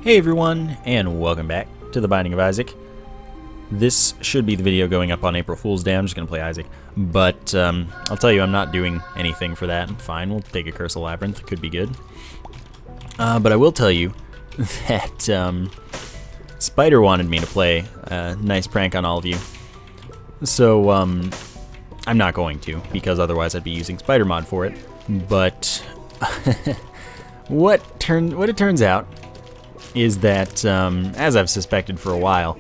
Hey everyone, and welcome back to The Binding of Isaac. This should be the video going up on April Fool's Day. I'm just going to play Isaac. But I'll tell you, I'm not doing anything for that. Fine, we'll take a Curse of Labyrinth. Could be good. But I will tell you that Spider wanted me to play a nice prank on all of you. So I'm not going to, because otherwise I'd be using Spider Mod for it. But what it turns out is that, as I've suspected for a while,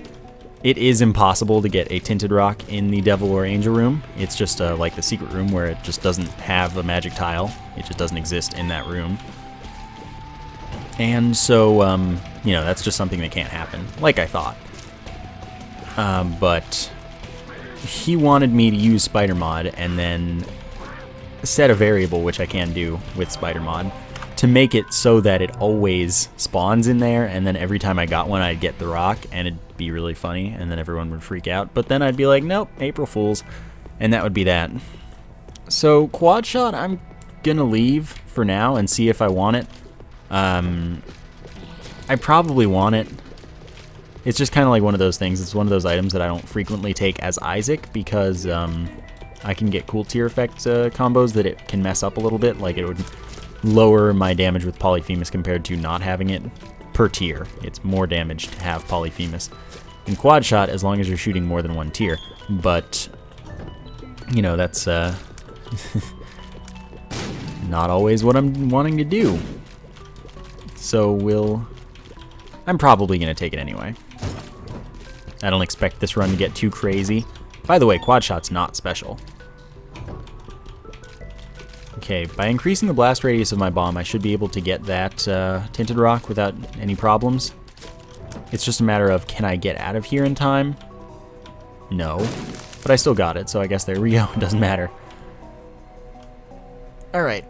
it is impossible to get a tinted rock in the Devil or Angel room. It's just like the secret room where it just doesn't have a magic tile. It just doesn't exist in that room. And so, you know, that's just something that can't happen, like I thought. But he wanted me to use Spider Mod and then set a variable, which I can do with Spider Mod, to make it so that it always spawns in there, and then every time I got one I'd get the rock and it'd be really funny and then everyone would freak out, but then I'd be like, nope, April Fools, and that would be that. So quad shot I'm gonna leave for now and see if I want it. I probably want it. It's just kind of like one of those things. It's one of those items that I don't frequently take as Isaac because I can get cool tier effect combos that it can mess up a little bit. Like it would lower my damage with Polyphemus compared to not having it per tier. It's more damage to have Polyphemus. In quad shot, as long as you're shooting more than one tier. But, you know, that's not always what I'm wanting to do. So I'm probably going to take it anyway. I don't expect this run to get too crazy. By the way, quad shot's not special. Okay, by increasing the blast radius of my bomb, I should be able to get that tinted rock without any problems. It's just a matter of, can I get out of here in time? No. But I still got it, so I guess there we go. It doesn't matter. Alright.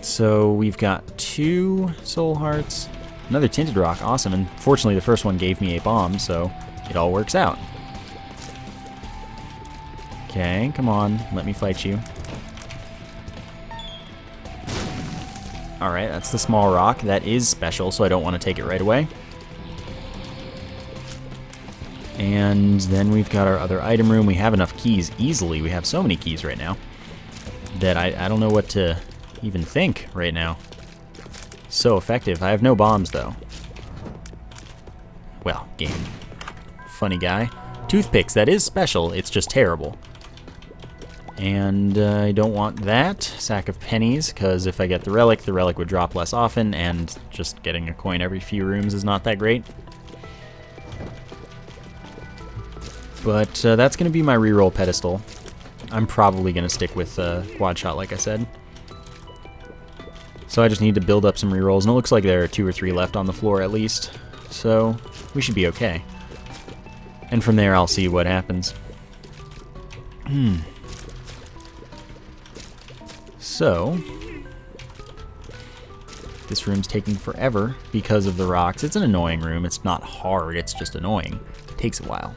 So we've got 2 soul hearts. Another tinted rock. Awesome. And fortunately, the first one gave me a bomb, so it all works out. Okay, come on. Let me fight you. Alright, that's the small rock. That is special, so I don't want to take it right away. And then we've got our other item room. We have enough keys easily. We have so many keys right now that I don't know what to even think right now. So effective. I have no bombs, though. Well, game. Funny guy. Toothpicks, that is special. It's just terrible. And I don't want that. Sack of pennies, because if I get the relic would drop less often, and just getting a coin every few rooms is not that great. But that's going to be my reroll pedestal. I'm probably going to stick with quad shot, like I said. So I just need to build up some rerolls, and it looks like there are 2 or 3 left on the floor at least. So we should be okay. And from there I'll see what happens. So, this room's taking forever because of the rocks. It's an annoying room. It's not hard, it's just annoying. It takes a while.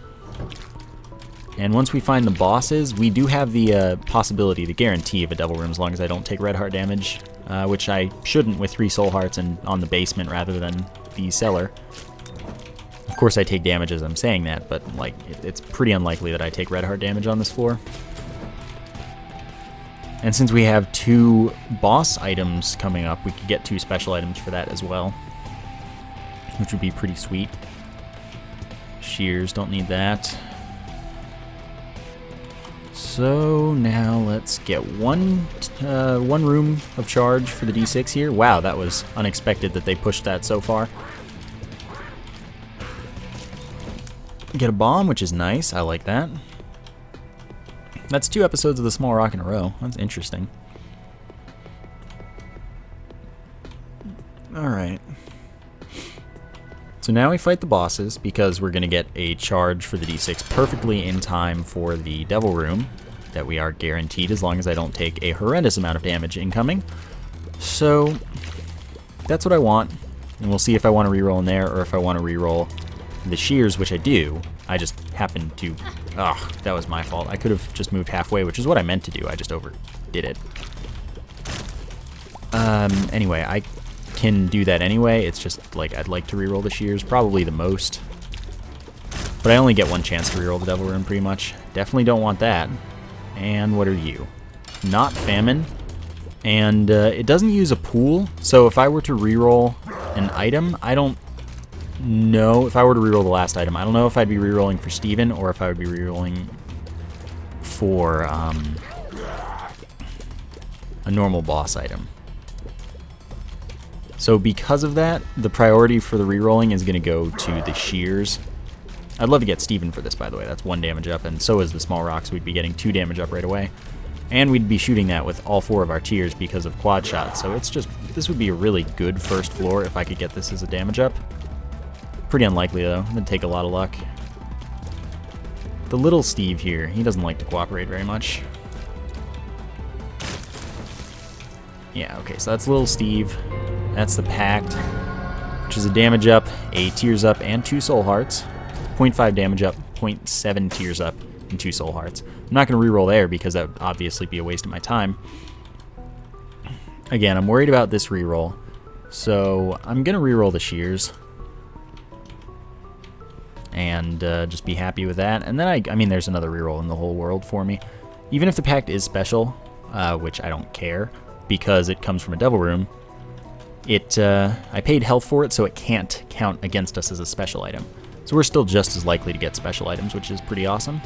And once we find the bosses, we do have the possibility, the guarantee of a devil room as long as I don't take red heart damage, which I shouldn't with 3 soul hearts and on the basement rather than the cellar. Of course I take damage as I'm saying that, but like it's pretty unlikely that I take red heart damage on this floor. And since we have 2 boss items coming up, we could get 2 special items for that as well, which would be pretty sweet. Shears, don't need that. So now let's get one room of charge for the D6 here. Wow, that was unexpected that they pushed that so far. Get a bomb, which is nice. I like that. That's 2 episodes of the Small Rock in a row. That's interesting. Alright. So now we fight the bosses because we're going to get a charge for the D6 perfectly in time for the Devil Room that we are guaranteed as long as I don't take a horrendous amount of damage incoming. So that's what I want. And we'll see if I want to reroll in there or if I want to reroll the shears, which I do. I just happened to... Ugh, that was my fault. I could have just moved halfway, which is what I meant to do. I just overdid it. Anyway, I can do that anyway. It's just, like, I'd like to reroll the shears, probably the most. But I only get one chance to reroll the Devil Room, pretty much. Definitely don't want that. And what are you? Not Famine. And it doesn't use a pool, so if I were to reroll an item, I don't know. If I were to reroll the last item, I don't know if I'd be rerolling for Steven or if I would be rerolling for a normal boss item. So because of that, the priority for the rerolling is going to go to the shears. I'd love to get Steven for this, by the way. That's 1 damage up, and so is the small rocks. We'd be getting 2 damage up right away. And we'd be shooting that with all 4 of our tiers because of quad shot. So it's just, this would be a really good first floor if I could get this as a damage up. Pretty unlikely, though. It'd take a lot of luck. The little Steve here, he doesn't like to cooperate very much. Yeah, okay, so that's little Steve. That's the Pact, which is a damage up, a tears up, and 2 soul hearts. 0.5 damage up, 0.7 tears up, and 2 soul hearts. I'm not going to reroll there because that would obviously be a waste of my time. Again, I'm worried about this reroll, so I'm going to reroll the shears. And just be happy with that. And then, I mean, there's another reroll in the whole world for me. Even if the Pact is special, which I don't care, because it comes from a Devil Room, I paid health for it, so it can't count against us as a special item. So we're still just as likely to get special items, which is pretty awesome.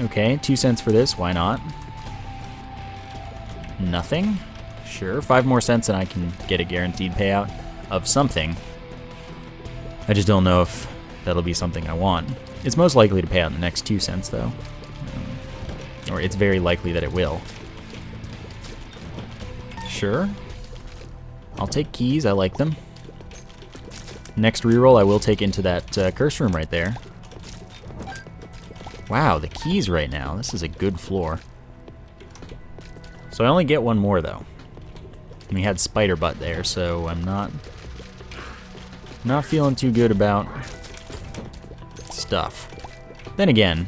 Okay, 2 cents for this, why not? Nothing? Sure, 5 more cents and I can get a guaranteed payout of something. I just don't know if that'll be something I want. It's most likely to pay out in the next 2 cents, though. Or it's very likely that it will. Sure. I'll take keys, I like them. Next reroll I will take into that curse room right there. Wow, the keys right now. This is a good floor. So I only get 1 more, though. And we had Spider Butt there, so I'm not feeling too good about stuff. Then again,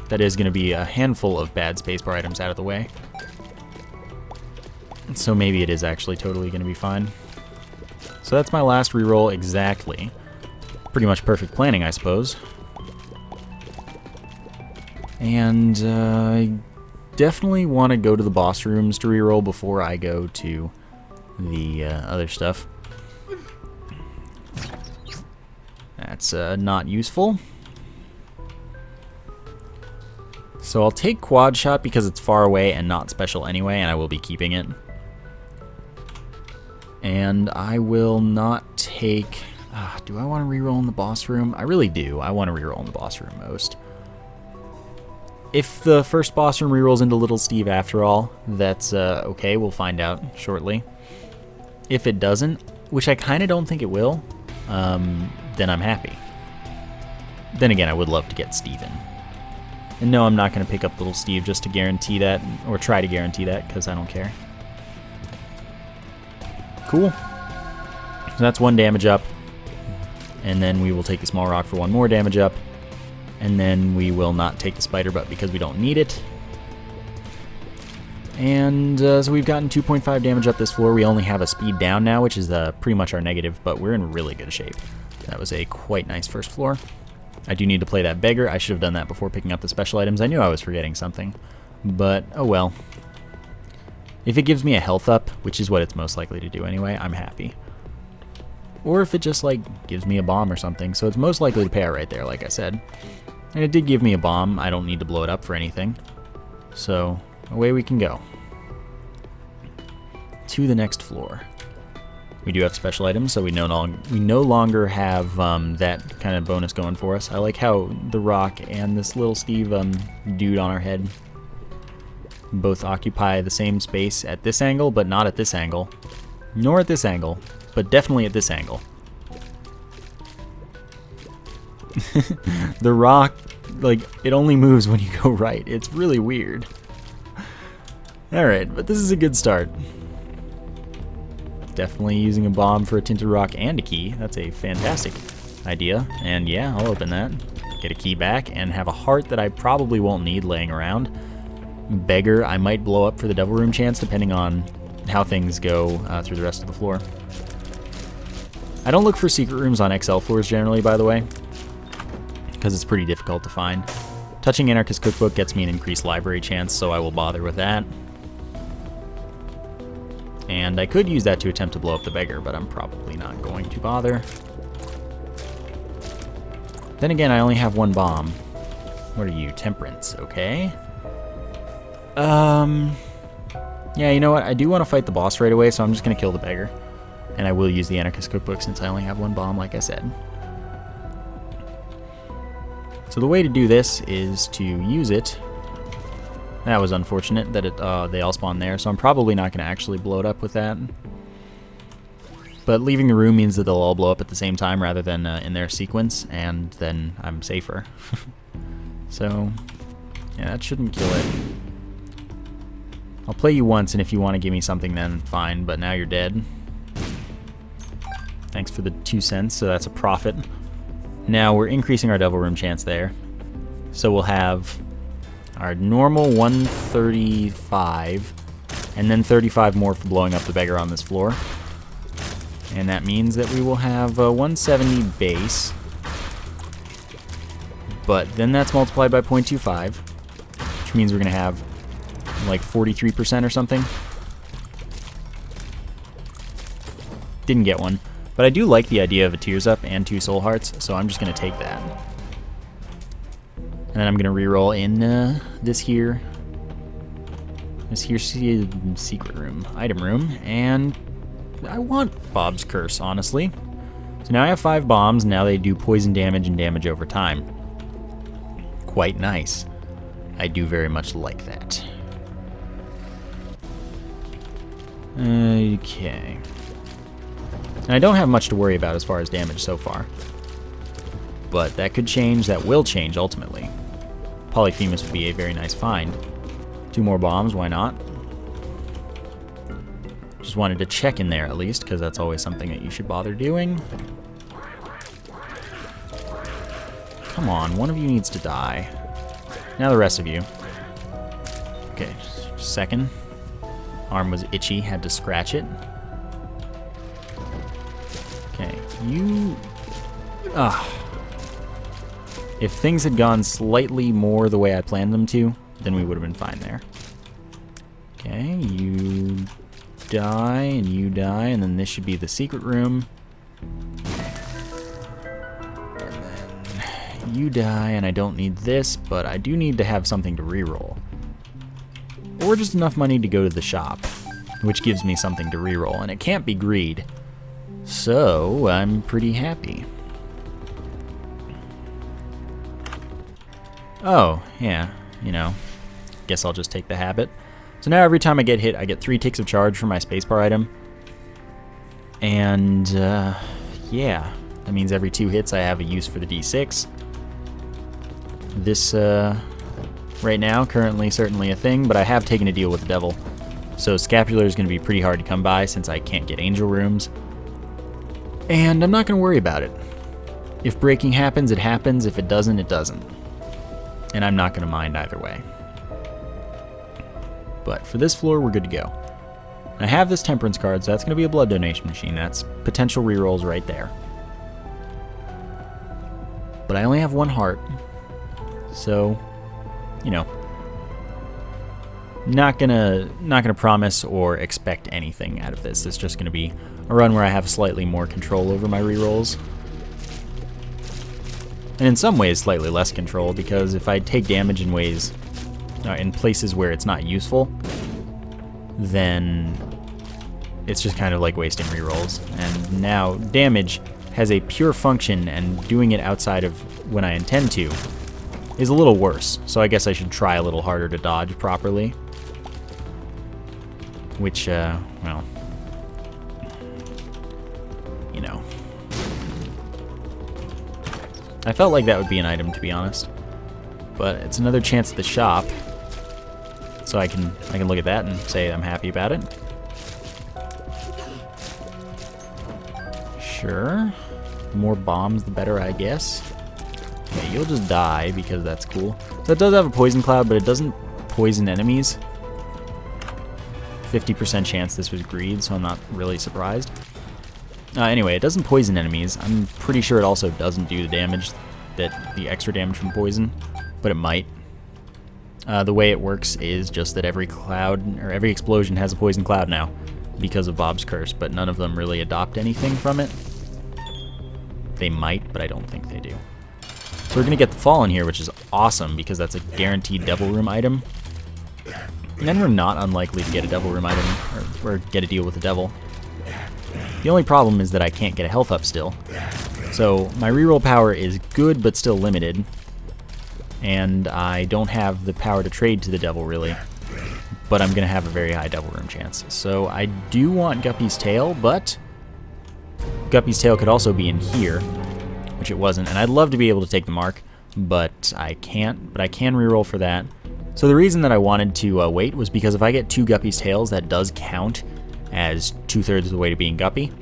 that is going to be a handful of bad spacebar items out of the way. So maybe it is actually totally going to be fine. So that's my last reroll exactly. Pretty much perfect planning, I suppose. And I definitely want to go to the boss rooms to reroll before I go to the other stuff. That's not useful. So I'll take quad shot because it's far away and not special anyway, and I will be keeping it. And I will not take... do I want to reroll in the boss room? I really do. I want to reroll in the boss room most. If the first boss room rerolls into Little Steve after all, that's okay. We'll find out shortly. If it doesn't, which I kind of don't think it will, then I'm happy. Then again, I would love to get Steven. And no, I'm not going to pick up Little Steve just to guarantee that, or try to guarantee that, because I don't care. Cool. So that's 1 damage up. And then we will take the small rock for 1 more damage up. And then we will not take the spider butt because we don't need it. And so we've gotten 2.5 damage up this floor. We only have a speed down now, which is pretty much our negative, but we're in really good shape. That was a quite nice first floor. I do need to play that beggar. I should have done that before picking up the special items. I knew I was forgetting something, but oh well. If it gives me a health up, which is what it's most likely to do anyway, I'm happy. Or if it just, like, gives me a bomb or something. So it's most likely to pay out right there, like I said. And it did give me a bomb. I don't need to blow it up for anything. So away we can go. To the next floor. We do have special items, so we no longer have that kind of bonus going for us. I like how the rock and this little Steve dude on our head both occupy the same space at this angle, but not at this angle. Nor at this angle, but definitely at this angle. The rock, like, it only moves when you go right. It's really weird. Alright, but this is a good start. Definitely using a bomb for a tinted rock and a key. That's a fantastic idea. And yeah, I'll open that. Get a key back and have a heart that I probably won't need laying around. Beggar, I might blow up for the Devil Room chance depending on how things go through the rest of the floor. I don't look for secret rooms on XL floors generally, by the way, because it's pretty difficult to find. Touching Anarchist Cookbook gets me an increased library chance, so I will bother with that. And I could use that to attempt to blow up the beggar, but I'm probably not going to bother. Then again, I only have one bomb. What are you? Temperance, okay. Yeah, you know what? I do want to fight the boss right away, so I'm just going to kill the beggar. And I will use the Anarchist Cookbook since I only have one bomb, like I said. So the way to do this is to use it. That was unfortunate that they all spawn there, so I'm probably not going to actually blow it up with that. But leaving the room means that they'll all blow up at the same time rather than in their sequence, and then I'm safer. So, yeah, that shouldn't kill it. I'll play you once, and if you want to give me something, then fine, but now you're dead. Thanks for the 2 cents, so that's a profit. Now we're increasing our Devil Room chance there. So we'll have our normal 135, and then 35 more for blowing up the beggar on this floor. And that means that we will have 170 base. But then that's multiplied by 0.25, which means we're going to have like 43% or something. Didn't get one. But I do like the idea of a Tears Up and 2 Soul Hearts, so I'm just going to take that. And then I'm going to reroll in this here secret room, item room, and I want Bob's Curse, honestly. So now I have 5 bombs, now they do poison damage and damage over time. Quite nice. I do very much like that. Okay. And I don't have much to worry about as far as damage so far. But that could change, that will change ultimately. Polyphemus would be a very nice find. 2 more bombs, why not? Just wanted to check in there at least, because that's always something that you should bother doing. Come on, one of you needs to die. Now the rest of you. Okay, just a second. Arm was itchy, had to scratch it. Okay, you... If things had gone slightly more the way I planned them to, then we would have been fine there. Okay, you die, and then this should be the secret room. And then you die, and I don't need this, but I do need to have something to reroll. Or just enough money to go to the shop, which gives me something to reroll, and it can't be greed. So, I'm pretty happy. Oh, yeah, you know, guess I'll just take the habit. So now every time I get hit, I get 3 ticks of charge for my spacebar item. And, yeah, that means every 2 hits I have a use for the D6. This, right now, currently certainly a thing, but I have taken a deal with the devil. So Scapular is going to be pretty hard to come by since I can't get angel rooms. And I'm not going to worry about it. If breaking happens, it happens. If it doesn't, it doesn't. And I'm not going to mind either way. But for this floor, we're good to go. I have this Temperance card, so that's going to be a blood donation machine. That's potential rerolls right there. But I only have 1 heart. So, you know, not gonna promise or expect anything out of this. It's just gonna be a run where I have slightly more control over my rerolls. And in some ways slightly less control, because if I take damage in ways in places where it's not useful, then it's just kind of like wasting rerolls. And now damage has a pure function, and doing it outside of when I intend to is a little worse. So I guess I should try a little harder to dodge properly. Which, well, you know. I felt like that would be an item, to be honest. But it's another chance at the shop. So I can look at that and say I'm happy about it. Sure. The more bombs, the better, I guess. Yeah, you'll just die because that's cool. So it does have a poison cloud, but it doesn't poison enemies. 50% chance this was greed, so I'm not really surprised. Anyway, it doesn't poison enemies. I'm pretty sure it also doesn't do the damage, the extra damage from poison, but it might. The way it works is just that every cloud, or every explosion has a poison cloud now, because of Bob's curse, but none of them really adopt anything from it. They might, but I don't think they do. So we're going to get the Fallen here, which is awesome, because that's a guaranteed Devil Room item. And then we're not unlikely to get a Devil Room item, or get a deal with the Devil. The only problem is that I can't get a health up still. So my reroll power is good, but still limited. And I don't have the power to trade to the Devil, really. But I'm going to have a very high Devil Room chance. So I do want Guppy's Tail, but Guppy's Tail could also be in here, which it wasn't. And I'd love to be able to take the mark, but I can't. But I can reroll for that. So the reason that I wanted to wait was because if I get 2 Guppy's Tails, that does count as 2/3 of the way to being Guppy.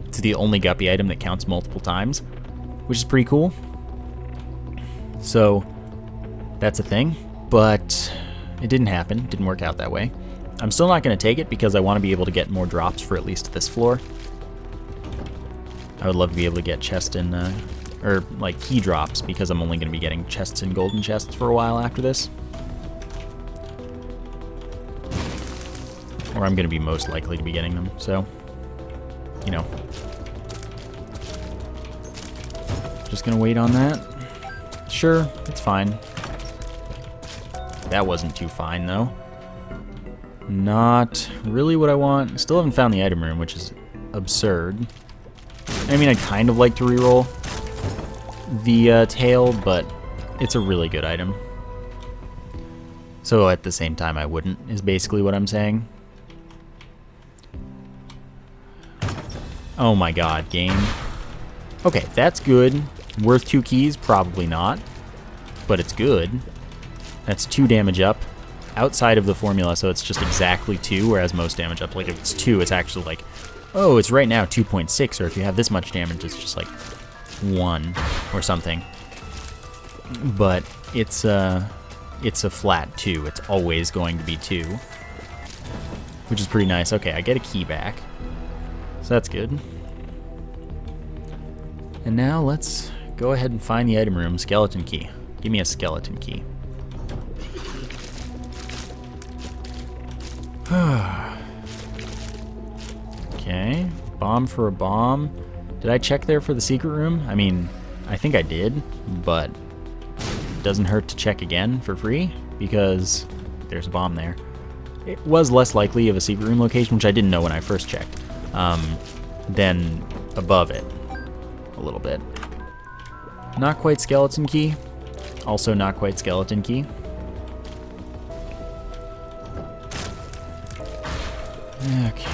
It's the only Guppy item that counts multiple times, which is pretty cool. So that's a thing, but it didn't happen. It didn't work out that way. I'm still not going to take it because I want to be able to get more drops for at least this floor. I would love to be able to get chest and, or like key drops, because I'm only going to be getting chests and golden chests for a while after this. Or I'm going to be most likely to be getting them, so, you know. Just going to wait on that. Sure, it's fine. That wasn't too fine, though. Not really what I want. Still haven't found the item room, which is absurd. I mean, I'd kind of like to reroll the tail, but it's a really good item. So at the same time, I wouldn't, is basically what I'm saying. Oh my god, game. Okay, that's good. Worth 2 keys? Probably not. But it's good. That's 2 damage up. Outside of the formula, so it's just exactly 2, whereas most damage up, like if it's 2, it's actually like, oh, it's right now 2.6, or if you have this much damage, it's just like 1 or something. But it's a flat 2. It's always going to be 2, which is pretty nice. Okay, I get a key back. So that's good. And now let's go ahead and find the item room. Skeleton key. Give me a skeleton key. Okay. Bomb for a bomb. Did I check there for the secret room? I mean, I think I did, but it doesn't hurt to check again for free because there's a bomb there. It was less likely of a secret room location, which I didn't know when I first checked. Then above it a little bit. Not quite skeleton key. Also not quite skeleton key. Okay.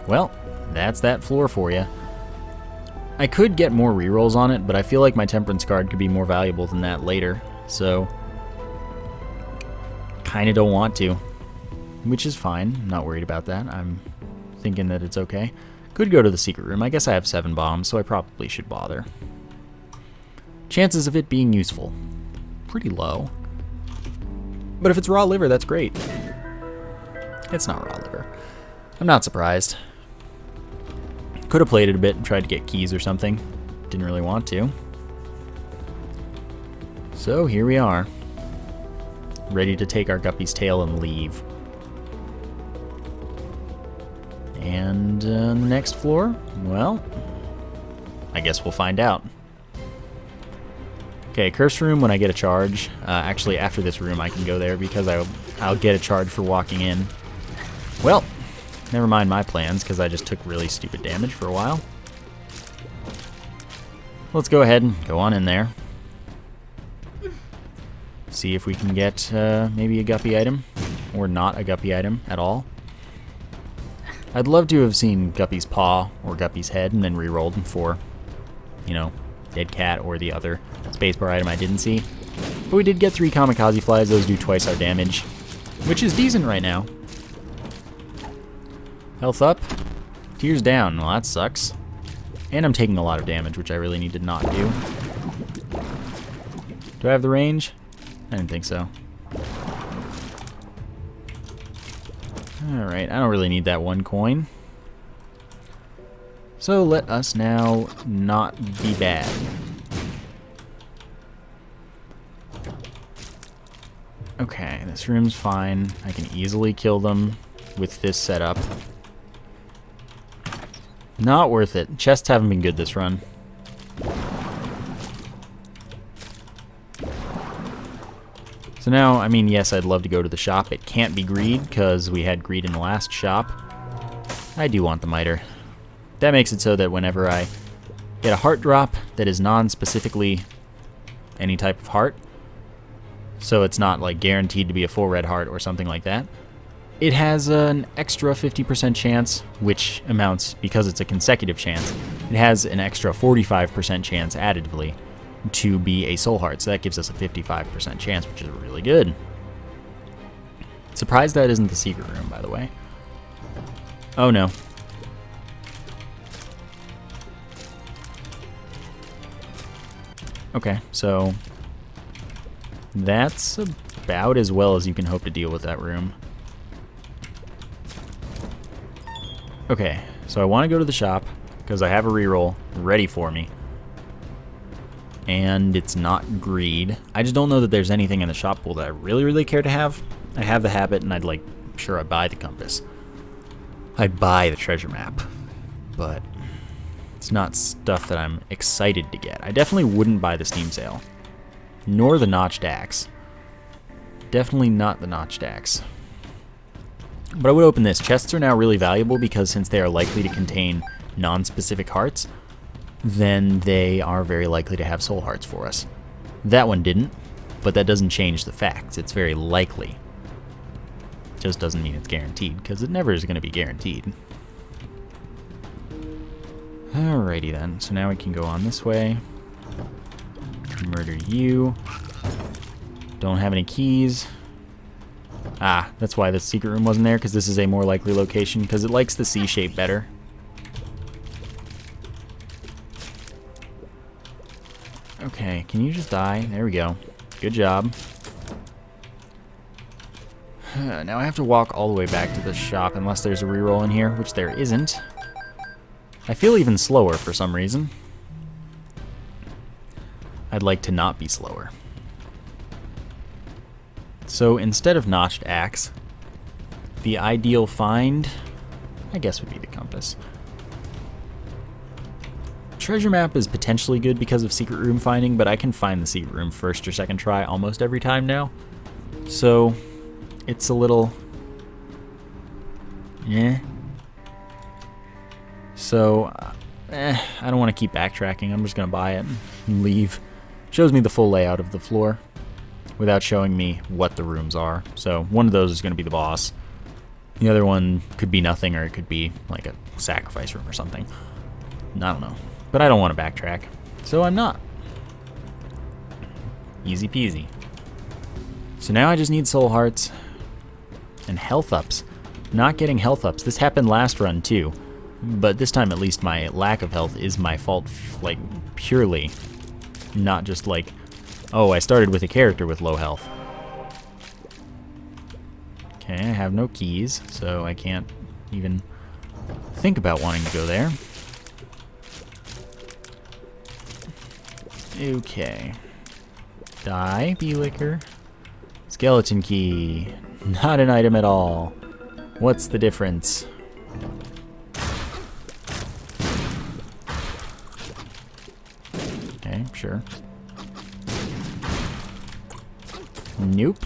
Well, that's that floor for you. I could get more rerolls on it, but I feel like my Temperance card could be more valuable than that later, so kind of don't want to. Which is fine. I'm not worried about that. I'm thinking that it's okay. Could go to the secret room. I guess I have 7 bombs, so I probably should bother. Chances of it being useful. Pretty low. But if it's raw liver, that's great. It's not raw liver. I'm not surprised. Could have played it a bit and tried to get keys or something. Didn't really want to. So here we are. Ready to take our Guppy's tail and leave. And the next floor, well, I guess we'll find out. Okay, curse room when I get a charge. Actually, after this room, I can go there because I'll get a charge for walking in. Well, never mind my plans because I just took really stupid damage for a while. Let's go ahead and go on in there. See if we can get maybe a Guppy item or not a Guppy item at all. I'd love to have seen Guppy's paw or Guppy's head and then re-rolled for, you know, dead cat or the other spacebar item I didn't see. But we did get 3 kamikaze flies. Those do twice our damage, which is decent right now. Health up. Tears down. Well, that sucks. And I'm taking a lot of damage, which I really need to not do. Do I have the range? I didn't think so. Alright, I don't really need that 1 coin. So let us now not be bad. Okay, this room's fine. I can easily kill them with this setup. Not worth it. Chests haven't been good this run. So now, I mean, yes, I'd love to go to the shop. It can't be greed, because we had greed in the last shop. I do want the miter. That makes it so that whenever I get a heart drop that is non-specifically any type of heart, so it's not like guaranteed to be a full red heart or something like that, it has an extra 50% chance, which amounts, because it's a consecutive chance, it has an extra 45% chance additively to be a soul heart, so that gives us a 55% chance, which is really good. Surprised that isn't the secret room, by the way. Oh no. Okay, so that's about as well as you can hope to deal with that room. Okay, so I want to go to the shop because I have a reroll ready for me. And it's not greed. I just don't know that there's anything in the shop pool that I really care to have. I have the habit, and sure, I'd buy the compass. I'd buy the treasure map. But it's not stuff that I'm excited to get. I definitely wouldn't buy the Steam sale. Nor the notched axe. Definitely not the notched axe. But I would open this. Chests are now really valuable because since they are likely to contain non-specific hearts, then they are very likely to have soul hearts for us. That one didn't, but that doesn't change the facts. It's very likely. Just doesn't mean it's guaranteed, because it never is going to be guaranteed. Alrighty then, so now we can go on this way. Murder you. Don't have any keys. Ah, that's why the secret room wasn't there, because this is a more likely location, because it likes the C shape better. Okay, can you just die? There we go. Good job. Now I have to walk all the way back to the shop unless there's a reroll in here, which there isn't. I feel even slower for some reason. I'd like to not be slower. So instead of notched axe, the ideal find, I guess, would be the compass. Treasure map is potentially good because of secret room finding, but I can find the secret room first or second try almost every time now. So it's a little... yeah. So, I don't want to keep backtracking. I'm just going to buy it and leave. Shows me the full layout of the floor without showing me what the rooms are. So one of those is going to be the boss. The other one could be nothing, or it could be like a sacrifice room or something. I don't know. But I don't want to backtrack, so I'm not. Easy peasy. So now I just need soul hearts and health ups. Not getting health ups. This happened last run too, but this time at least my lack of health is my fault, like purely. Not just like, oh, I started with a character with low health. Okay, I have no keys, so I can't even think about wanting to go there. Okay. Die, bee-licker. Skeleton key. Not an item at all. What's the difference? Okay, sure. Nope.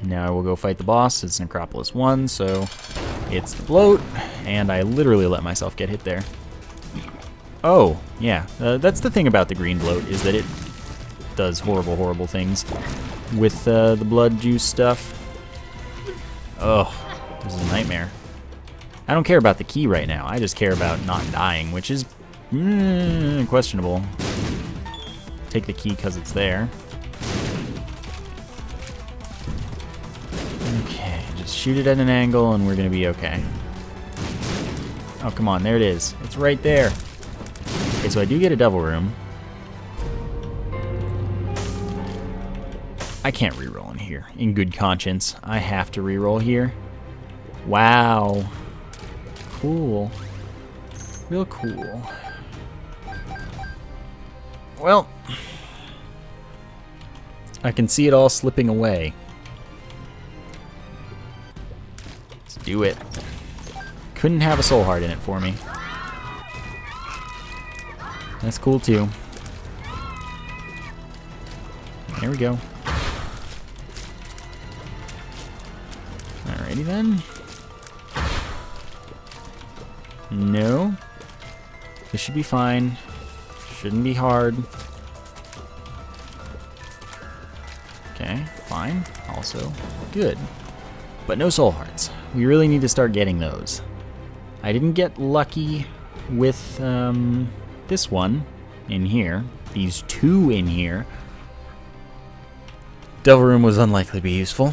Now I will go fight the boss. It's Necropolis 1, so it's the bloat, and I literally let myself get hit there. Oh, yeah. That's the thing about the green bloat, is that it does horrible, horrible things with the blood juice stuff. Oh, this is a nightmare. I don't care about the key right now. I just care about not dying, which is questionable. Take the key because it's there. Okay, just shoot it at an angle and we're going to be okay. Oh, come on. There it is. It's right there. Okay, so I do get a devil room. I can't reroll in here. In good conscience, I have to reroll here. Wow. Cool. Real cool. Well, I can see it all slipping away. Let's do it. Couldn't have a soul heart in it for me. That's cool too. There we go. Alrighty then. No. This should be fine. Shouldn't be hard. Okay, fine. Also good. But no soul hearts. We really need to start getting those. I didn't get lucky with this one in here. These two in here. Devil Room was unlikely to be useful.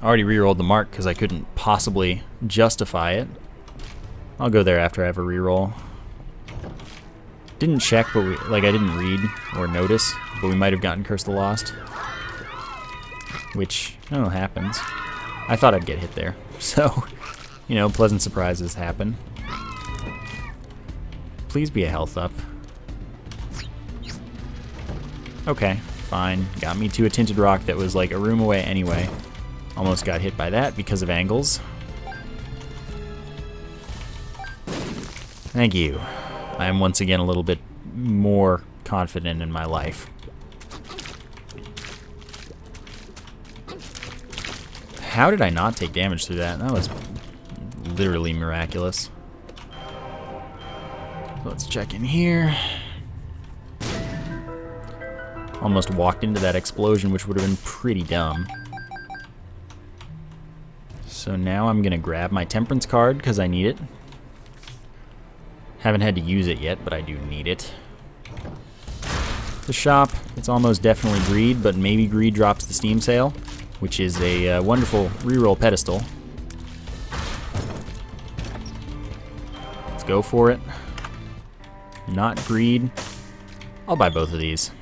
I already rerolled the mark because I couldn't possibly justify it. I'll go there after I have a reroll. Didn't check, but I didn't read or notice, but we might have gotten Curse the Lost. Which, oh, happens. I thought I'd get hit there. So, you know, pleasant surprises happen. Please be a health up. Okay, fine. Got me to a Tinted Rock that was like a room away anyway. Almost got hit by that because of angles. Thank you. I am once again a little bit more confident in my life. How did I not take damage through that? That was literally miraculous. Let's check in here. Almost walked into that explosion, which would have been pretty dumb. So now I'm going to grab my Temperance card because I need it. Haven't had to use it yet, but I do need it. The shop, it's almost definitely Greed, but maybe Greed drops the Steam Sale, which is a wonderful reroll pedestal. Let's go for it. Not Greed. I'll buy both of these.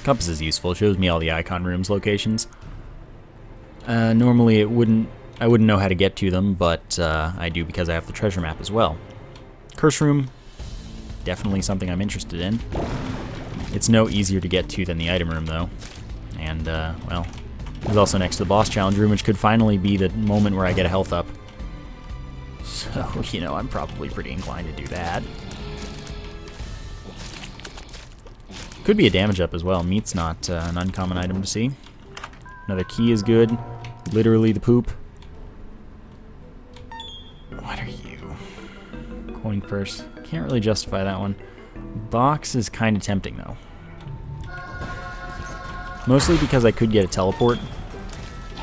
Compass is useful. It shows me all the icon rooms locations. Normally I wouldn't know how to get to them, but I do because I have the treasure map as well. Curse Room, definitely something I'm interested in. It's no easier to get to than the item room, though. And, well, it's also next to the boss challenge room, which could finally be the moment where I get a health up. So, you know, I'm probably pretty inclined to do that. Could be a damage up as well. Meat's not an uncommon item to see. Another key is good. Literally the poop. What are you? Coin purse. Can't really justify that one. Box is kind of tempting, though. Mostly because I could get a teleport.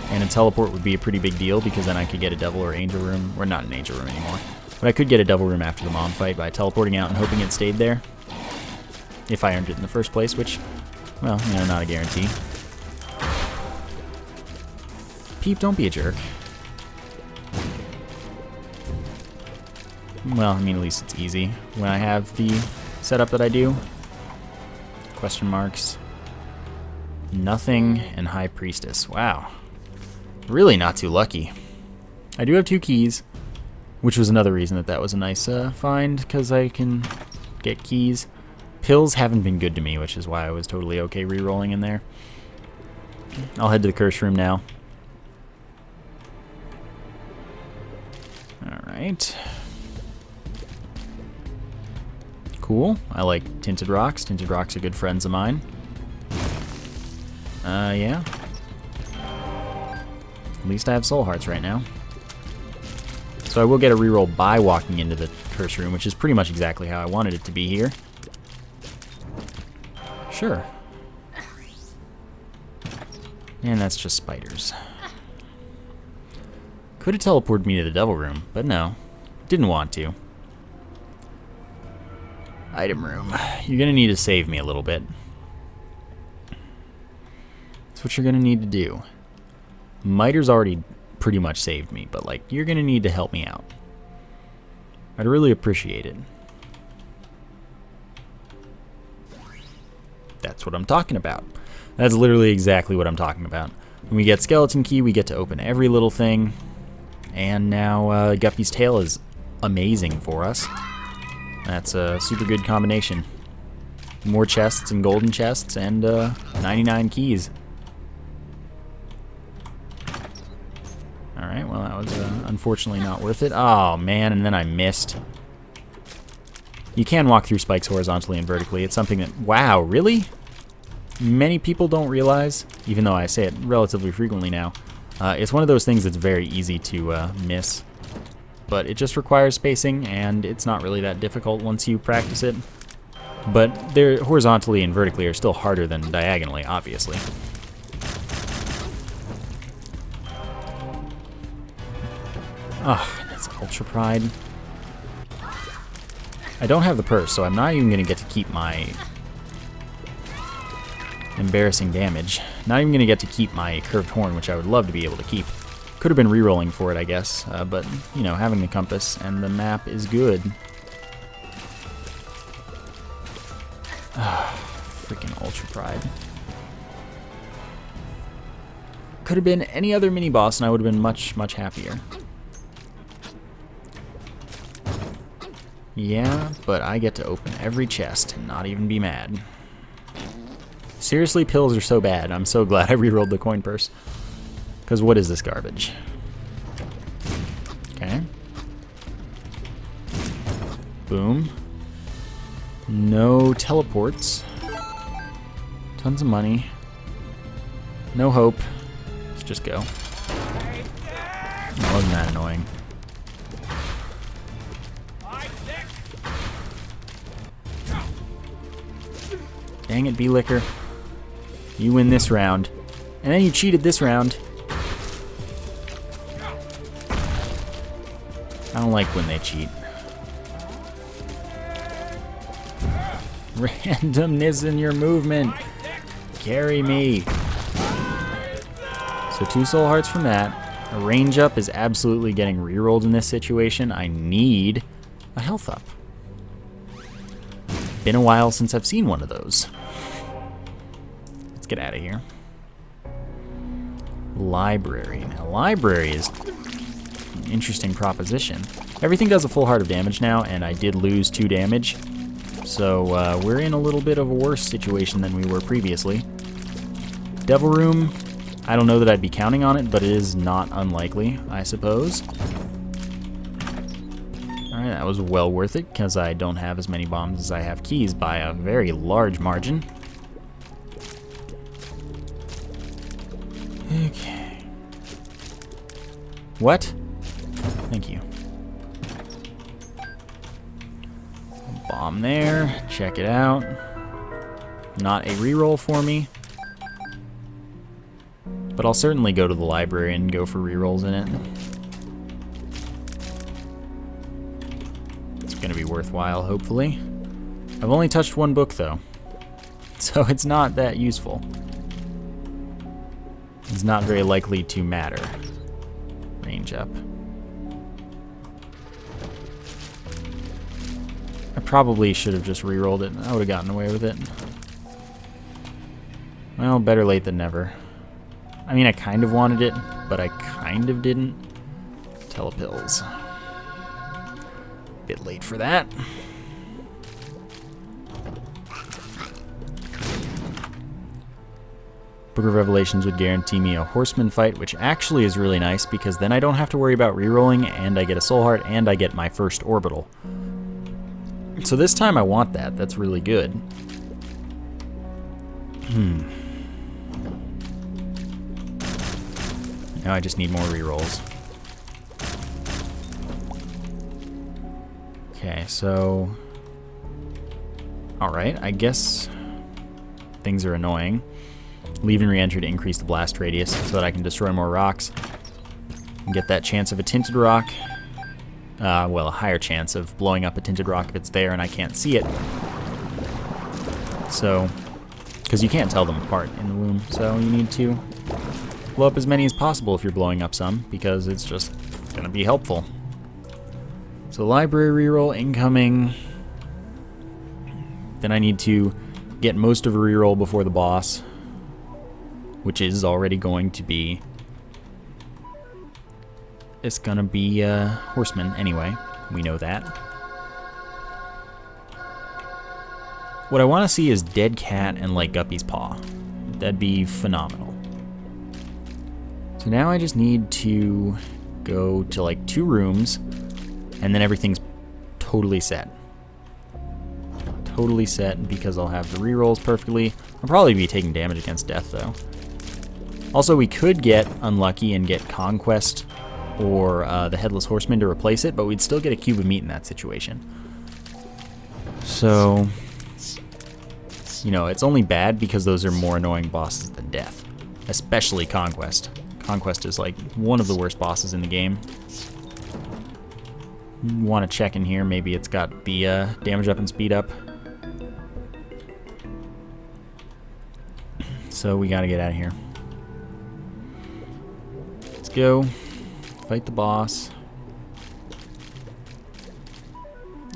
And a teleport would be a pretty big deal because then I could get a devil or angel room. Or not an angel room anymore. But I could get a devil room after the mom fight by teleporting out and hoping it stayed there. If I earned it in the first place, which, well, you know, not a guarantee. Peep, don't be a jerk. Well, I mean, at least it's easy when I have the setup that I do. Question marks. Nothing and High Priestess. Wow. Really not too lucky. I do have 2 keys, which was another reason that was a nice find, because I can get keys. Pills haven't been good to me, which is why I was totally okay re-rolling in there. I'll head to the Curse Room now. Alright. Cool. I like Tinted Rocks. Tinted Rocks are good friends of mine. Yeah. At least I have soul hearts right now. So I will get a reroll by walking into the Curse Room, which is pretty much exactly how I wanted it to be here. Sure. And that's just spiders. Could have teleported me to the Devil Room, but no. Didn't want to. Item room. You're going to need to save me a little bit. That's what you're going to need to do. Miter's already pretty much saved me, but like, you're going to need to help me out. I'd really appreciate it. That's what I'm talking about. That's literally exactly what I'm talking about. When we get Skeleton Key, we get to open every little thing. And now Guppy's tail is amazing for us. That's a super good combination. More chests and golden chests and 99 keys. Alright, well that was unfortunately not worth it. Oh man, and then I missed. You can walk through spikes horizontally and vertically. It's something that, wow, really? Many people don't realize, even though I say it relatively frequently now. It's one of those things that's very easy to miss. But it just requires spacing, and it's not really that difficult once you practice it. But they're horizontally and vertically are still harder than diagonally, obviously. Oh, that's Ultra Pride. I don't have the purse, so I'm not even going to get to keep my embarrassing damage. Not even going to get to keep my curved horn, which I would love to be able to keep. Could have been re-rolling for it, I guess, but, you know, having the compass and the map is good. Freaking Ultra Pride. Could have been any other mini-boss and I would have been much, much happier. Yeah, but I get to open every chest and not even be mad. Seriously, pills are so bad. I'm so glad I re-rolled the coin purse. Because what is this garbage? Okay. Boom. No teleports. Tons of money. No hope. Let's just go. That wasn't that annoying. Dang it, B-Licker. You win this round. And then you cheated this round. I don't like when they cheat. Randomness in your movement. Carry me. So 2 soul hearts from that. A range up is absolutely getting rerolled in this situation. I need a health up. Been a while since I've seen one of those. Let's get out of here. Library. Now, library is an interesting proposition. Everything does a full heart of damage now, and I did lose 2 damage. So we're in a little bit of a worse situation than we were previously. Devil Room, I don't know that I'd be counting on it, but it is not unlikely, I suppose. Alright, that was well worth it, because I don't have as many bombs as I have keys by a very large margin. Okay. What? Thank you. Bomb there. Check it out. Not a reroll for me. But I'll certainly go to the library and go for rerolls in it. It's going to be worthwhile, hopefully. I've only touched 1 book, though. So it's not that useful. It's not very likely to matter. Range up. I probably should have just re-rolled it. I would have gotten away with it. Well, better late than never. I mean, I kind of wanted it, but I kind of didn't. Telepills. Bit late for that. Book of Revelations would guarantee me a horseman fight, which actually is really nice because then I don't have to worry about re-rolling, and I get a soul heart, and I get my first orbital. So this time I want that. That's really good. Now I just need more rerolls. Okay, so... Alright, I guess things are annoying. Leave and re-enter to increase the blast radius so that I can destroy more rocks. And get that chance of a tinted rock. Well, a higher chance of blowing up a tinted rock if it's there and I can't see it. So, because you can't tell them apart in the womb, so you need to blow up as many as possible if you're blowing up some, because it's just going to be helpful. So library reroll incoming. Then I need to get most of a reroll before the boss, which is already going to be it's gonna be horsemen anyway. We know that. What I want to see is dead cat and like Guppy's paw. That'd be phenomenal. So now I just need to go to like 2 rooms, and then everything's totally set. Totally set because I'll have the rerolls perfectly. I'll probably be taking damage against death though. Also, we could get unlucky and get Conquest or the Headless Horseman to replace it, but we'd still get a cube of meat in that situation. So, you know, it's only bad because those are more annoying bosses than death, especially Conquest. Conquest is like one of the worst bosses in the game. Want to check in here, maybe it's got the damage up and speed up. So we gotta get out of here. Let's go fight the boss.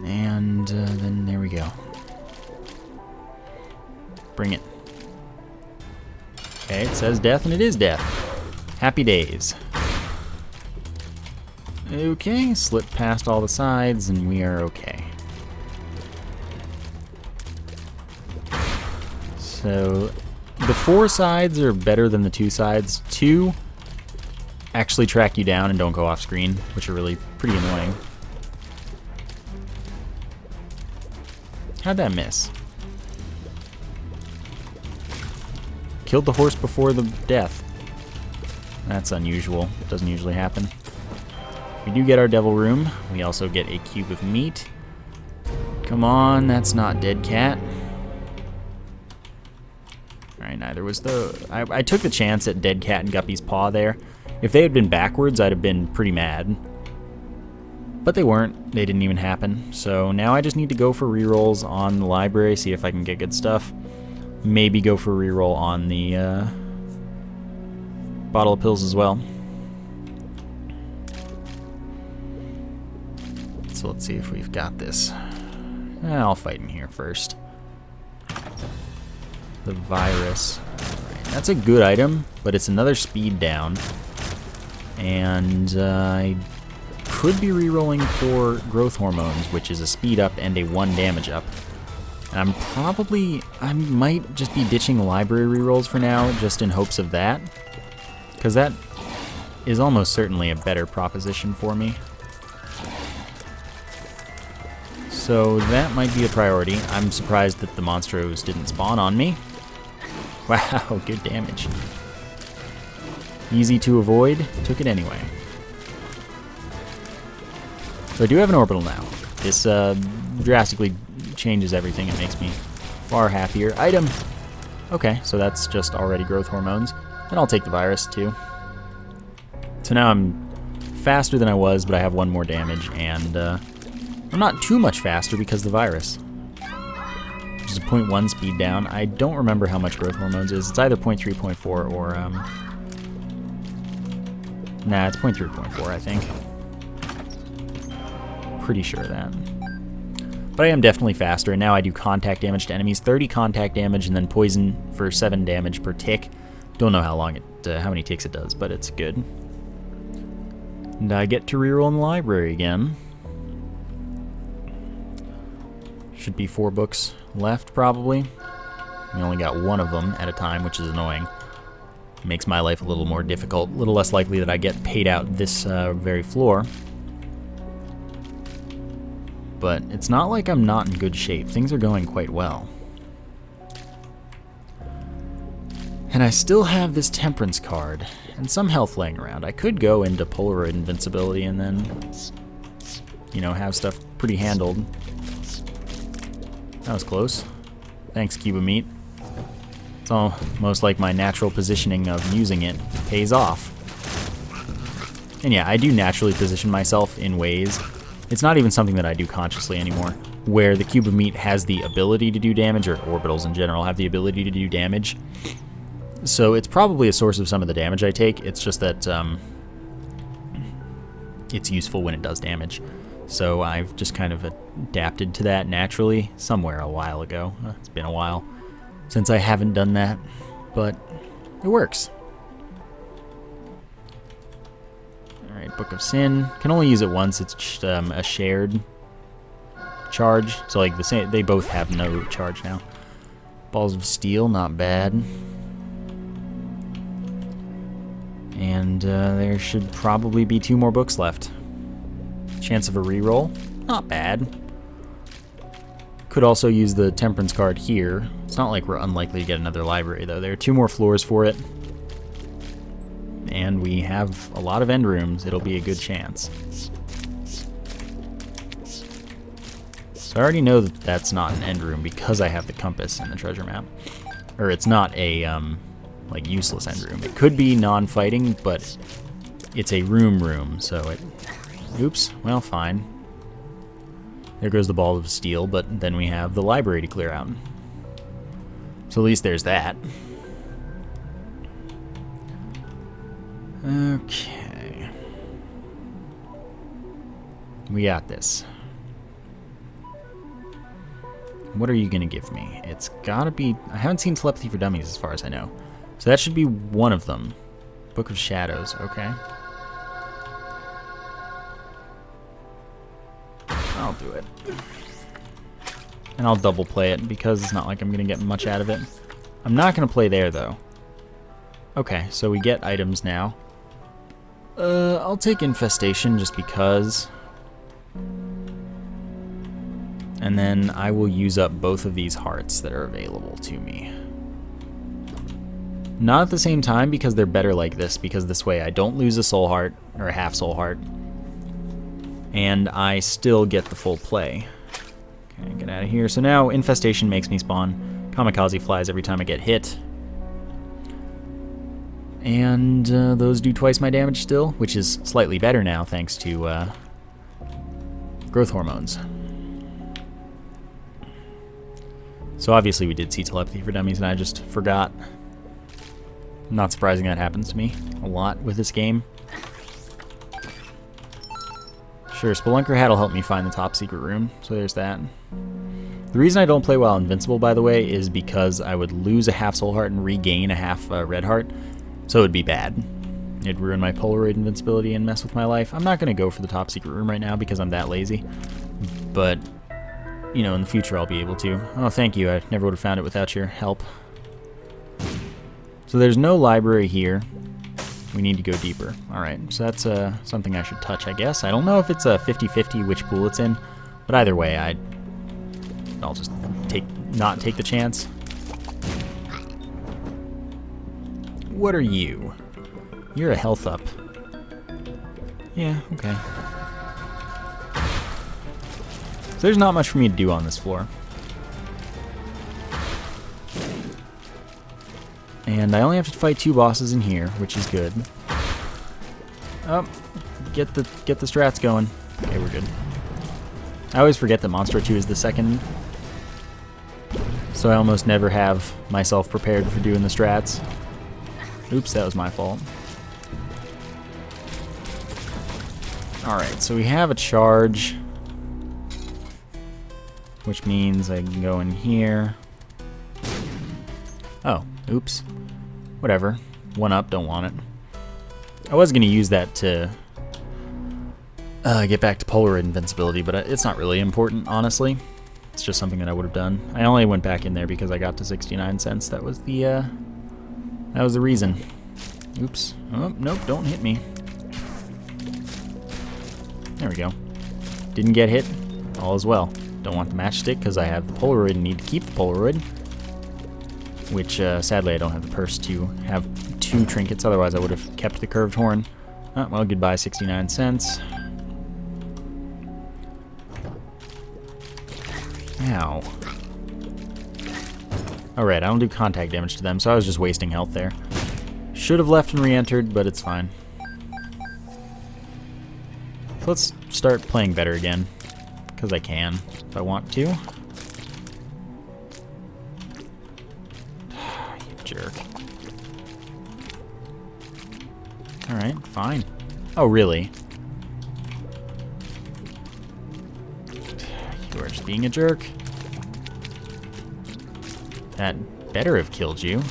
And then there we go. Bring it. Okay, it says death, and it is death. Happy days. Okay, slip past all the sides, and we are okay. So, the 4 sides are better than the 2 sides. 2 actually track you down and don't go off screen, which are really pretty annoying. How'd that miss? Killed the horse before the death. That's unusual. It doesn't usually happen. We do get our devil room. We also get a cube of meat. Come on, that's not dead cat. Alright, neither was the... I took the chance at dead cat and Guppy's paw there. If they had been backwards, I'd have been pretty mad. But they weren't. They didn't even happen. So now I just need to go for rerolls on the library, see if I can get good stuff. Maybe go for a reroll on the bottle of pills as well. So let's see if we've got this. I'll fight in here first. The virus. Right, that's a good item, but it's another speed down. And I could be rerolling for growth hormones, which is a speed up and a 1 damage up. And I might just be ditching library rerolls for now, just in hopes of that. Because that is almost certainly a better proposition for me. So that might be a priority. I'm surprised that the Monstros didn't spawn on me. Wow, good damage. Easy to avoid, took it anyway. So I do have an orbital now. This drastically changes everything. It makes me far happier. Item! Okay, so that's just already growth hormones. And I'll take the virus too. So now I'm faster than I was, but I have 1 more damage, and I'm not too much faster because of the virus. Which is a 0.1 speed down. I don't remember how much growth hormones is. It's either 0.3, 0.4, or nah, it's 0.3, 0.4, I think. Pretty sure of that. But I am definitely faster, and now I do contact damage to enemies. 30 contact damage, and then poison for 7 damage per tick. Don't know how long how many ticks it does, but it's good. And I get to reroll in the library again. Should be 4 books left, probably. We only got 1 of them at a time, which is annoying. Makes my life a little more difficult, a little less likely that I get paid out this very floor. But it's not like I'm not in good shape. Things are going quite well. And I still have this Temperance card, and some health laying around. I could go into Polaroid Invincibility and then, you know, have stuff pretty handled. That was close. Thanks, Cube of Meat. It's almost like my natural positioning of using it pays off. And yeah, I do naturally position myself in ways. It's not even something that I do consciously anymore, where the Cube of Meat has the ability to do damage, or orbitals in general have the ability to do damage. So it's probably a source of some of the damage I take. It's just that it's useful when it does damage. So I've just kind of adapted to that naturally somewhere a while ago. It's been a while since I haven't done that, but it works. Alright, Alright, Book of Sin. Can only use it once. It's a shared charge. So like the same, they both have no charge now. Balls of Steel, not bad. And there should probably be 2 more books left. Chance of a reroll, not bad. Could also use the Temperance card here. It's not like we're unlikely to get another library though. There are 2 more floors for it. And we have a lot of end rooms. It'll be a good chance. So I already know that that's not an end room because I have the compass in the treasure map. Or it's not a like useless end room. It could be non-fighting, but it's a room, so it... Oops, well, fine. There goes the Ball of Steel, but then we have the library to clear out. So at least there's that. Okay. We got this. What are you going to give me? It's got to be... I haven't seen Telepathy for Dummies as far as I know. So that should be one of them. Book of Shadows, okay. I'll do it. And I'll double play it because it's not like I'm going to get much out of it. I'm not going to play there, though. Okay, so we get items now. I'll take Infestation just because. And then I will use up both of these hearts that are available to me. Not at the same time because they're better like this, because this way I don't lose a soul heart, or a half soul heart. And I still get the full play. Okay, get out of here. So now Infestation makes me spawn Kamikaze Flies every time I get hit. And those do twice my damage still, which is slightly better now thanks to growth hormones. So obviously we did see Telepathy for Dummies and I just forgot. Not surprising that happens to me a lot with this game. Sure, Spelunker Hat will help me find the top secret room, so there's that. The reason I don't play while invincible, by the way, is because I would lose a half soul heart and regain a half red heart, so it would be bad. It'd ruin my Polaroid invincibility and mess with my life. I'm not going to go for the top secret room right now because I'm that lazy, but, you know, in the future I'll be able to. Oh, thank you. I never would have found it without your help. So there's no library here. We need to go deeper. Alright, so that's something I should touch, I guess. I don't know if it's a 50-50 which pool it's in, but either way, I'll just not take the chance. What are you? You're a health up. Yeah, okay. So there's not much for me to do on this floor. And I only have to fight 2 bosses in here, which is good. Oh, get the strats going. Okay, we're good. I always forget that Monstro 2 is the second, so I almost never have myself prepared for doing the strats. Oops, that was my fault. Alright, so we have a charge, which means I can go in here. Oh, oops. Whatever. 1 up, don't want it. I was going to use that to get back to Polaroid invincibility, but it's not really important, honestly. It's just something that I would have done. I only went back in there because I got to 69 cents. That was the reason. Oops. Oh, nope, don't hit me. There we go. Didn't get hit. All is well. Don't want the matchstick because I have the Polaroid and need to keep the Polaroid. Which, sadly, I don't have the purse to have 2 trinkets, otherwise I would have kept the curved horn. Oh, well, goodbye, 69 cents. Ow. Alright, I don't do contact damage to them, so I was just wasting health there. Should have left and re-entered, but it's fine. So let's start playing better again, because I can, if I want to. Jerk. Alright, fine. Oh, really? You are just being a jerk. That better have killed you.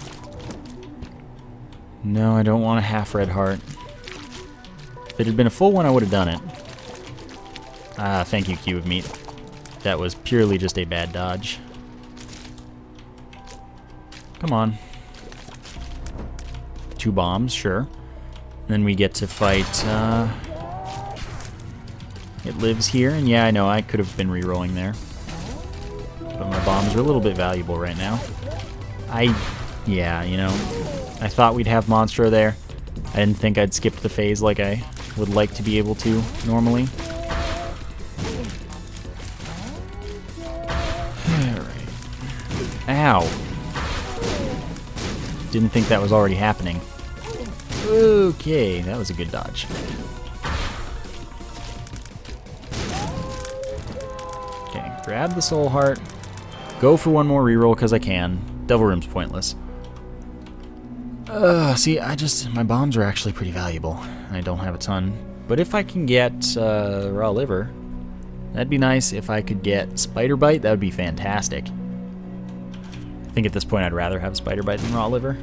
No, I don't want a half red heart. If it had been a full one, I would have done it. Ah, thank you, Cube of Meat. That was purely just a bad dodge. Come on. 2 bombs, sure. Then we get to fight, it lives here, and yeah, I know, I could have been re-rolling there. But my bombs are a little bit valuable right now. Yeah, you know, I thought we'd have Monstro there. I didn't think I'd skip the phase like I would like to be able to normally. Alright. Ow. Didn't think that was already happening. Okay, that was a good dodge. Okay, grab the Soul Heart. Go for one more reroll because I can. Devil Room's pointless. See, my bombs are actually pretty valuable. I don't have a ton. But if I can get Raw Liver, that'd be nice. If I could get Spider Bite, that would be fantastic. I think at this point I'd rather have Spider Bite than Raw Liver.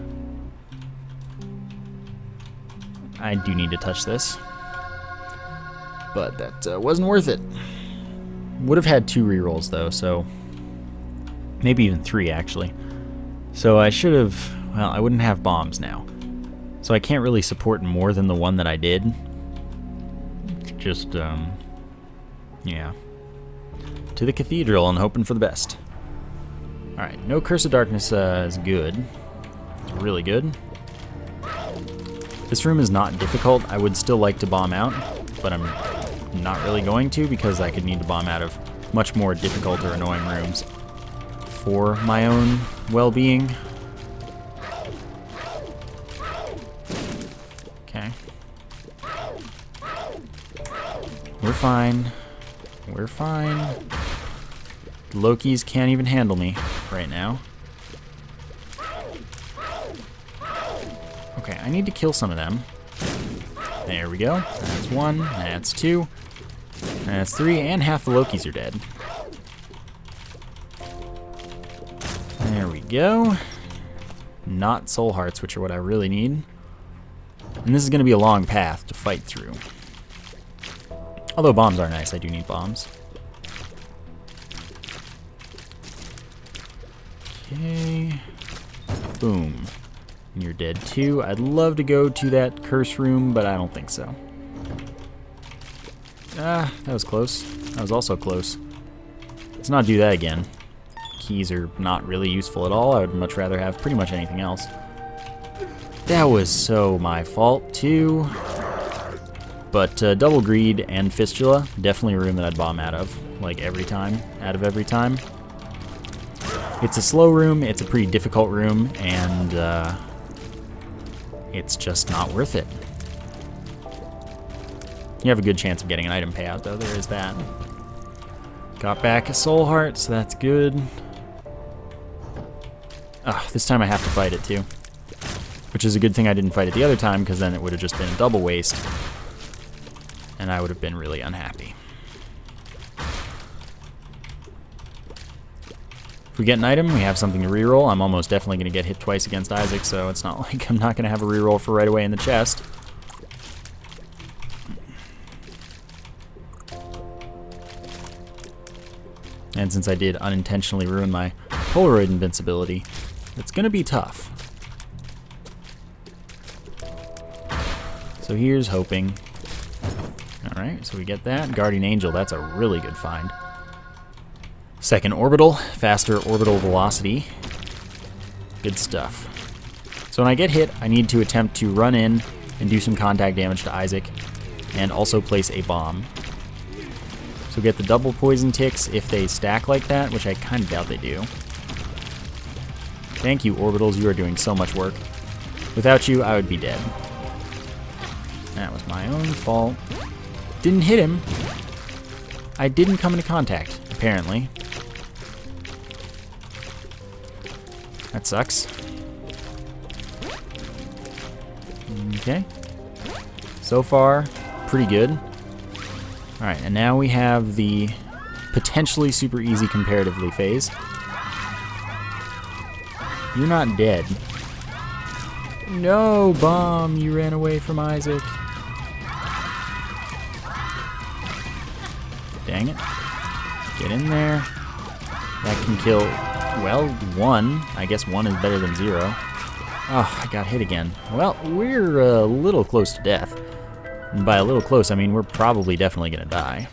I do need to touch this. But that wasn't worth it. Would have had 2 rerolls though, so maybe even 3 actually. So I should have, well, I wouldn't have bombs now. So I can't really support more than the one that I did. Just, yeah. To the Cathedral and hoping for the best. Alright, no Curse of Darkness is good. It's really good. This room is not difficult. I would still like to bomb out, but I'm not really going to because I could need to bomb out of much more difficult or annoying rooms for my own well-being. Okay. We're fine. We're fine. The Lokis can't even handle me right now. Okay, I need to kill some of them. There we go. That's 1. That's 2. That's 3. And half the Lokis are dead. There we go. Not Soul Hearts, which are what I really need. And this is going to be a long path to fight through. Although bombs are nice, I do need bombs. Okay. Boom. And you're dead too. I'd love to go to that curse room, but I don't think so. Ah, that was close. That was also close. Let's not do that again. Keys are not really useful at all. I would much rather have pretty much anything else. That was so my fault too. But Double Greed and Fistula, definitely a room that I'd bomb out of. Like every time. Out of every time. It's a slow room, it's a pretty difficult room, and it's just not worth it. You have a good chance of getting an item payout, though. There is that. Got back a Soul Heart, so that's good. This time I have to fight it, too. Which is a good thing I didn't fight it the other time, because then it would have just been a double waste. And I would have been really unhappy. If we get an item, we have something to reroll. I'm almost definitely going to get hit twice against Isaac, so it's not like I'm not going to have a reroll for right away in the chest. And since I did unintentionally ruin my Polaroid invincibility, it's going to be tough. So here's hoping. Alright, so we get that. Guardian Angel, that's a really good find. Second orbital, faster orbital velocity. Good stuff. So when I get hit, I need to attempt to run in and do some contact damage to Isaac, and also place a bomb. So get the double poison ticks if they stack like that, which I kind of doubt they do. Thank you, orbitals, you are doing so much work. Without you, I would be dead. That was my own fault. Didn't hit him. I didn't come into contact, apparently. That sucks. Okay. So far, pretty good. Alright, and now we have the potentially super easy comparatively phase. You're not dead. No, bomb, you ran away from Isaac. Dang it. Get in there. That can kill, well, 1. I guess 1 is better than 0. Oh, I got hit again. Well, we're a little close to death. And by a little close, I mean we're probably definitely going to die.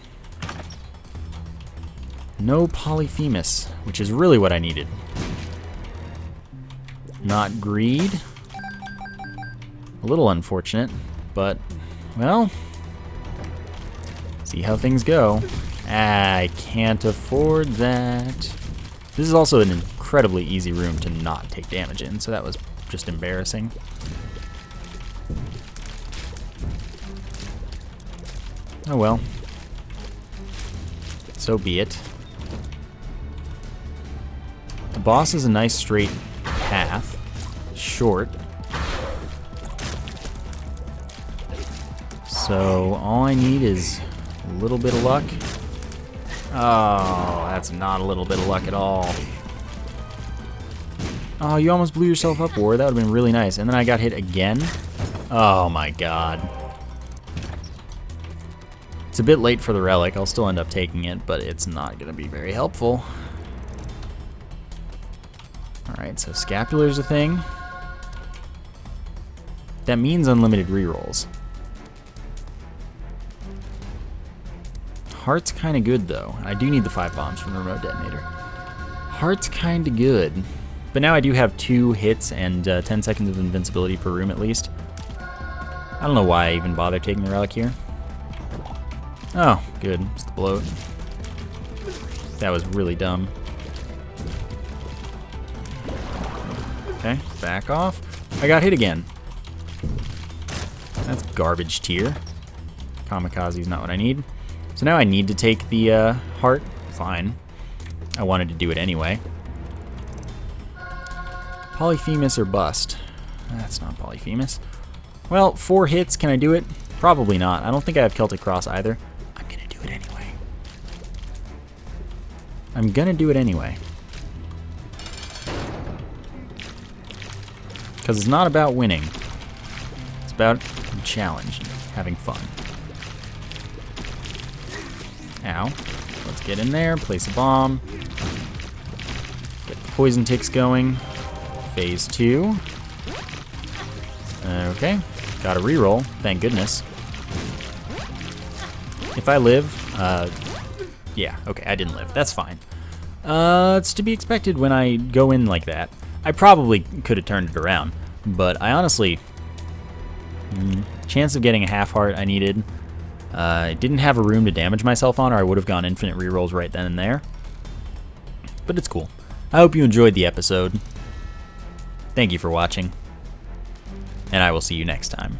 No Polyphemus, which is really what I needed. Not greed. A little unfortunate, but, well, see how things go. I can't afford that. This is also an incredibly easy room to not take damage in, so that was just embarrassing. Oh well. So be it. The boss is a nice straight path. Short. So all I need is a little bit of luck. Oh, that's not a little bit of luck at all. Oh, you almost blew yourself up, War. That would have been really nice. And then I got hit again. Oh my god. It's a bit late for the relic. I'll still end up taking it, but it's not going to be very helpful. Alright, so Scapular's a thing. That means unlimited rerolls. Heart's kind of good, though. I do need the 5 bombs from the remote detonator. Heart's kind of good. But now I do have 2 hits and 10 seconds of invincibility per room at least. I don't know why I even bother taking the relic here. Oh, good. It's the bloat. That was really dumb. Okay, back off. I got hit again. That's garbage tier. Kamikaze's not what I need. So now I need to take the heart. Fine. I wanted to do it anyway. Polyphemus or bust. That's not Polyphemus. Well, 4 hits. Can I do it? Probably not. I don't think I have Celtic Cross either. I'm going to do it anyway. I'm going to do it anyway. Because it's not about winning. It's about the challenge and having fun. Ow. Let's get in there, place a bomb. Get the poison ticks going. Phase 2. Okay. Got a reroll, thank goodness. If I live, yeah, okay, I didn't live. That's fine. It's to be expected when I go in like that. I probably could have turned it around, but I honestly... chance of getting a half heart I needed. I didn't have a room to damage myself on, or I would have gone infinite rerolls right then and there. But it's cool. I hope you enjoyed the episode. Thank you for watching, and I will see you next time.